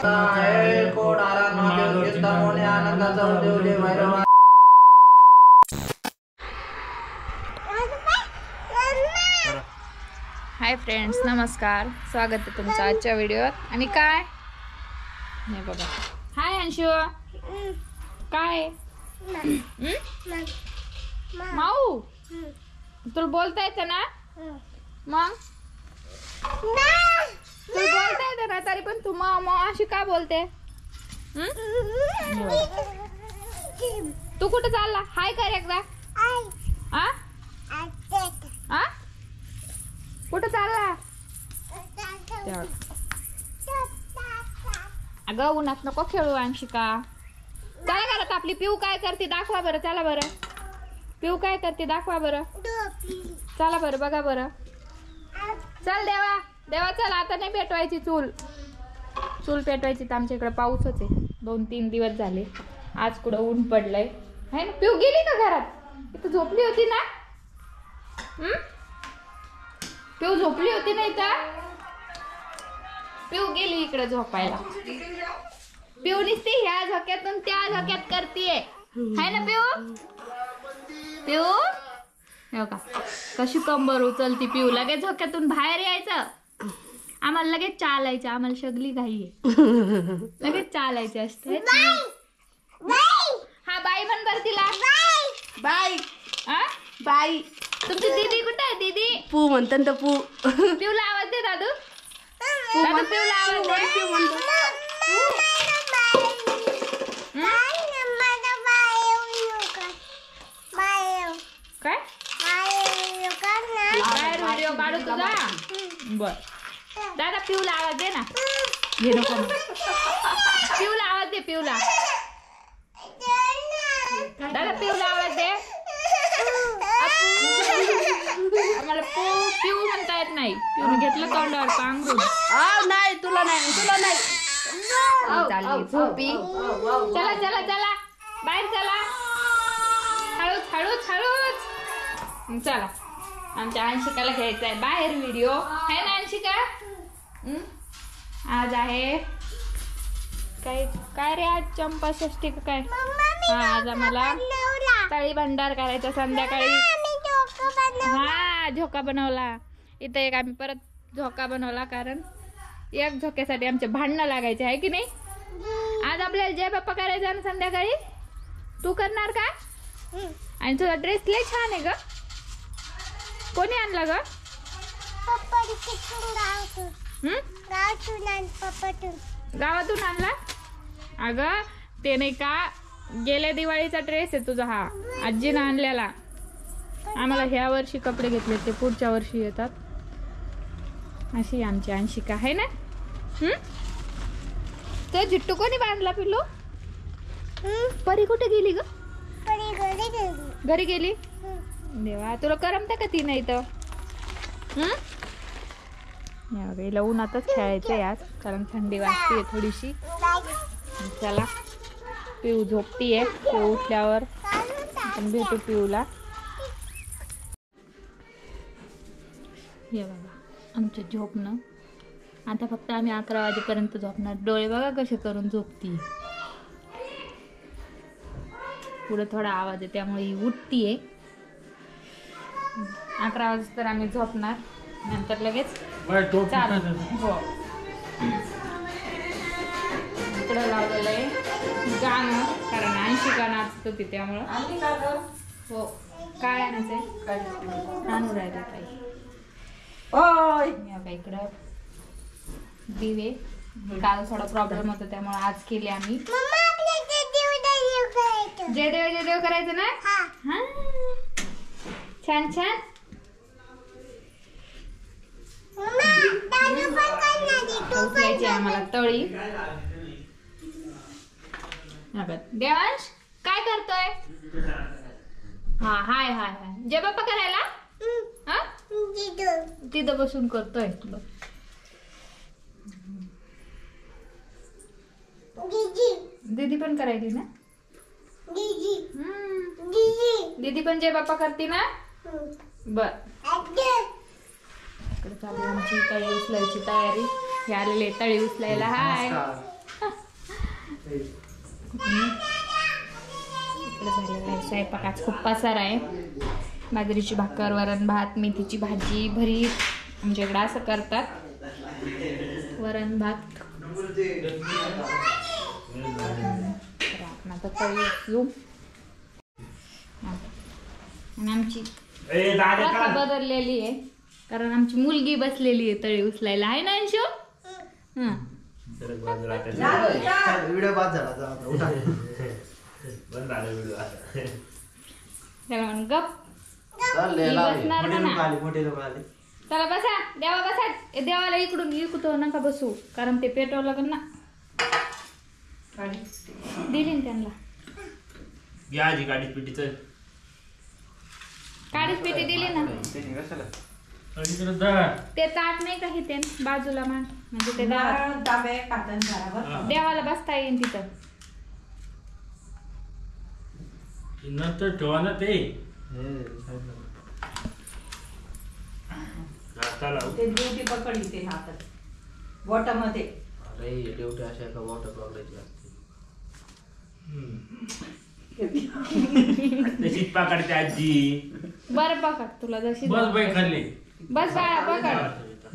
Hi friends, नमस्कार. स्वागत आहे तुमचं आजच्या व्हिडिओत. आणि काय नाही बघा. हाय अंशू, काय माऊ तुला बोलता येतं ना? मग तुला बोलता येतं ना, तरी पण तू अशी का बोलते? तू कुठं चालला? हाय कर एकदा. कुठं चालला? अगं उन्हात नको खेळू अंशिका. चला घरात. आपली पिऊ काय करते दाखवा बरं. चला बरं, पिऊ काय करते दाखवा बरं. चला बरं, बघा बरं. चल देवा देवा चल. आता नाही पेटवायची चूल पेटवायची. तर आमच्या इकडे पाऊसच आहे. 2-3 दिवस झाले. आज कुठं ऊन पडलंय है ना. पिऊ गेली का घरात? इथं झोपली होती ना? पिऊ झोपली होती ना इथं? पिऊ गेली इकडे झोपायला. पिऊ नुसती ह्या झोक्यातून त्या झोक्यात करतीये है ना पिऊ? पिऊ हो का, कशी कंबर उचलती पिऊ. लगेच झोक्यातून बाहेर यायचं. आम्हाला लगेच चालायचं. आम्हाला सगळी घाई आहे. लगेच चालायचे असते. हा बाई म्हण बर तिला. बाई बाई. तुमची दीदी कुठे आहे? दीदी पू म्हणतात ना पू. पिऊला आवाज दे दादू. दादू पिऊला आवाज दे. काय बाहेर व्हिडिओ काढू तुझा? बर दादा पिऊला आवाज दे ना. घे नको. पिऊला आवाज दे. पिऊला दादा पिऊला आवाज दे. आम्हाला पिऊ म्हणता येत नाही. पिऊन घेतलं तोंडावर पांघरून. नाही तुला नाही तुला नाही चालली झोपी. चला चला चला बाहेर चला. हळूच हळूच हळूच चला. आमच्या अंशिकाला घ्यायचा आहे बाहेर व्हिडिओ है ना अंशिका? आज आहे काय काय रे? आज चंपाषष्ठी का काय? हा आज आम्हाला तळी भंडार करायचा संध्याकाळी. हा झोका बनवला. इथं एक आम्ही परत झोका बनवला. कारण एक झोक्यासाठी आमचे भांडणं लागायचे आहे की नाही. आज आपल्याला जय बाप्पा करायचा ना संध्याकाळी. तू करणार का? आणि तुझा ड्रेस लय छान आहे ग. कोणी आणला ग? गावातून आणला? अगं ते नाही का गेल्या दिवाळीचा ड्रेस आहे तुझा. हा आजीनं आणलेला. आम्हाला ह्या वर्षी कपडे घेतले, ते पुढच्या वर्षी येतात. अशी आमची अंशिका आहे ना. तर जिट्टू कोणी बांधला पिल्लू? परी कुठे गेली ग? घरी गेली. देवा तुला करमतं का ती नाही तर? हिला उन्हातच खेळायचंय आज. कारण थंडी वाजतीये थोडीशी. चला पिऊ झोपतीये. पिऊ उठल्यावर आपण भेटू पिऊला. हे बघा आमचं झोपणं. आता फक्त आम्ही 11 वाजेपर्यंत झोपणार. डोळे बघा कसे करून झोपतीये. पुढे थोडा आवाज आहे त्यामुळे ही उठतीये. 11 वाजता तर आम्ही झोपणार. नंतर लगेच चालू. हो इकडं लावलेलं आहे गाणं. कारण अंशिका नाचत होती त्यामुळं. हो काय आणायचंय? आणून राहिलं काही. इकडं दिवे. काल थोडा प्रॉब्लेम होता त्यामुळे आज केले आम्ही. जयदेव करायचं ना. हा छान छान. उचलायची आम्हाला तळी. देवांश काय करतोय? हा हाय हाय हाय. जय बाप्पा करायला तिथं बसून करतोय. दीदी पण करायची ना. दीदी पण जय बाप्पा करते ना. बर इकडे चालू आमची तळी उचलायची तयारी. हे आलेले तळी उचलायला. हाय इकडे झालेला आहे स्वयंपाक. आज खूप पसार आहे. बाजरीची भाकर, वरण भात, मेथीची भाजी, भरीत आमच्याकडे असं करतात. वरण भात. आपण आता तळी उचलू. आणि आमची प्रथा बदललेली आहे कारण आमची मुलगी बसलेली आहे तळी उचलायला. आहे ना अंशू? हं. व्हिडिओ बाद झाला. त्याला म्हण गप बसणार म्हणा. चला बसा देवा बसा. देवाला इकडून इकडून नका बसू कारण ते पेटवलं लागेल ना. दिली ना त्यांना काडीच पेटी दिली ना. ते ताट नाही का हे ते बाजूला मांड म्हणजे ते देवाला बसता येईल तिथं. नंतर ठेवा ना ते ड्युटी पकडली ते हातात बोटामध्ये. अरे ड्युटी अशा एका बोट पकडायची असते. तशीच पकडते आजी. बरं पकड तुला जशी बस बाई खाल्ली. बस बाळा पकड.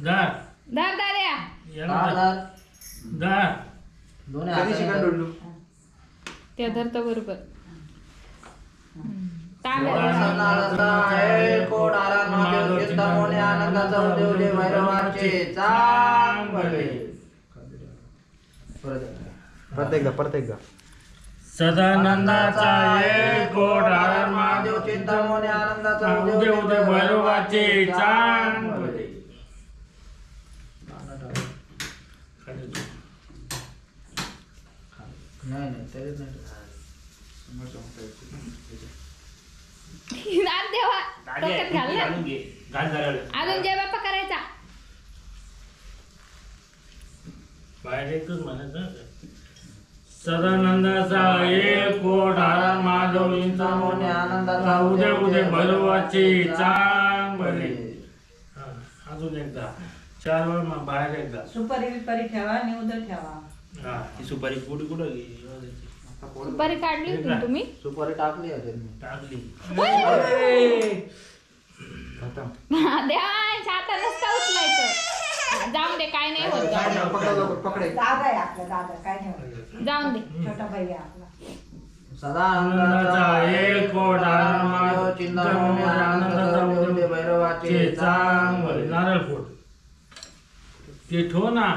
धर धर दाद्या. धर दोन्ही हाताने धरलो. ते धरतो बरोबर. प्रत्येक सदानंदाचा एक कोट आनंद महादेव चिंतामणी आनंदाचा उदय उदय भैरवाचे चांगले. देवा डोक्यात घाल ना. अजून जय बाप्पा करायचा. बाहेर एकच म्हणायचं. सदानंदाचा एक कोट आनंद महादेव चिंतामणी आनंदाचा उदय उदय भैरवाचे चांगले. अजून एकदा 4 वेळ बाहेर एकदा. सुपारी बिपारी ठेवा निवदर ठेवा. हा ती सुपारी पुढे कुठं गेली? सुपारी काढली होती ना तुम्ही? सुपारी टाकली टाकली. द्या छाता नसता उचलायचं. जाऊन दे काय नाही होत. दादा आहे आपला दादा काय नाही. जाऊन दे. छोटा भाई आहे आपला. सदानंदाचा एक कोट आनंद महादेव चिंतामणी आनंदाचा उदय भैरवाचे चांगले. नारळ फोड ते ठो ना.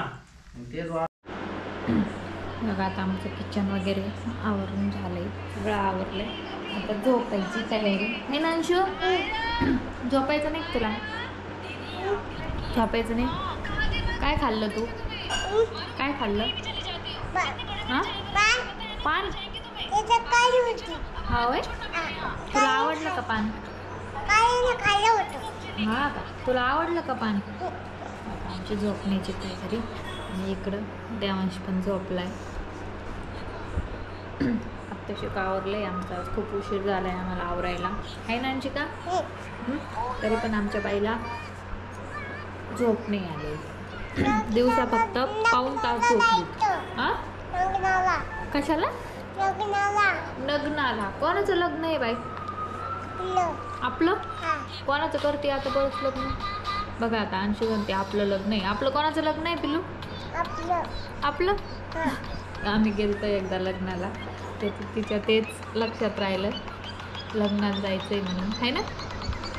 बघा आता आमचं किचन वगैरे आवरून झालंय. सगळं आवरलंय. आता झोपायची तयारी. नाही ना अंशू? झोपायचं नाही तुला? झोपायचं नाही? काय खाल्लं तू? काय खाल्लं? हां पान. हा होय. तुला आवडलं का पान? हा का तुला आवडलं का पान? आमची झोपण्याची तयारी. आणि इकडं देवांश पण झोपलाय. आत्ताशी आवरलंय आमचं. आज खूप उशीर झालाय आम्हाला आवरायला. आहे ना अंशिका? तरी पण आमच्या बाईला झोप नाही आली. दिवसा फक्त पाऊण तास झोपली. हा कशाला? लग्नाला. कोणाचं लग्न आहे बाई? आपलं. कोणाचं करते आता बरंच लग्न? बघा आता अंशू म्हणते आपलं लग्न आहे. आपलं कोणाचं लग्न आहे पिल्लू? आपलं. आम्ही गेलतो एकदा लग्नाला. तिच्या तेच लक्षात राहिलं लग्नात जायचंय म्हणून. आहे ना?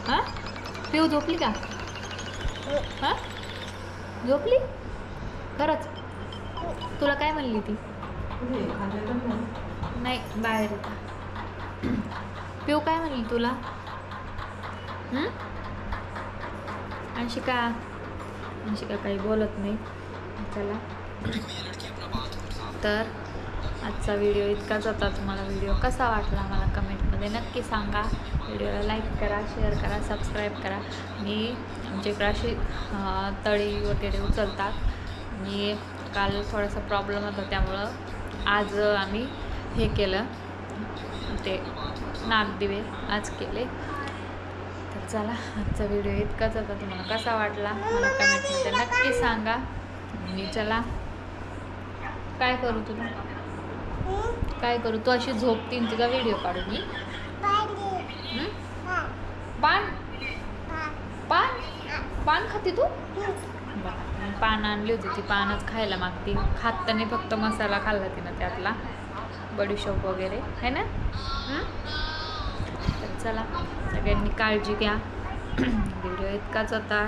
हां पिऊ झोपली का? हां झोपली खरंच? तुला काय म्हणली ती? नाही बाहेर होता. पिऊ काय म्हणली तुला? अंशिका काही बोलत नाही. चला तर आजचा व्हिडिओ इतकाच होता. तुम्हाला व्हिडिओ कसा वाटला मला कमेंटमध्ये नक्की सांगा. व्हिडिओला लाईक करा, शेअर करा, सबस्क्राईब करा. आणि आमच्याकडे अशी तळी वगैरे उचलतात. आणि काल थोडासा प्रॉब्लेम होता त्यामुळं आज आम्ही हे केलं ते नागदिवे आज केले. तर चला आजचा व्हिडिओ इतकाच होता. तुम्हाला कसा वाटला मला कमेंटमध्ये नक्की सांगा. आणि चला काय करू तुला? काय करू तू अशी झोपतीन तुझा व्हिडिओ काढू मी हं? पान पान पान खाते तू बघा, पान आणली होती ती पानच खायला मागते. खात तर नाही, फक्त मसाला खाल्ला तिनं त्यातला बडीशोप वगैरे है ना. तर चला सगळ्यांनी काळजी घ्या. व्हिडिओ इतकाच होता.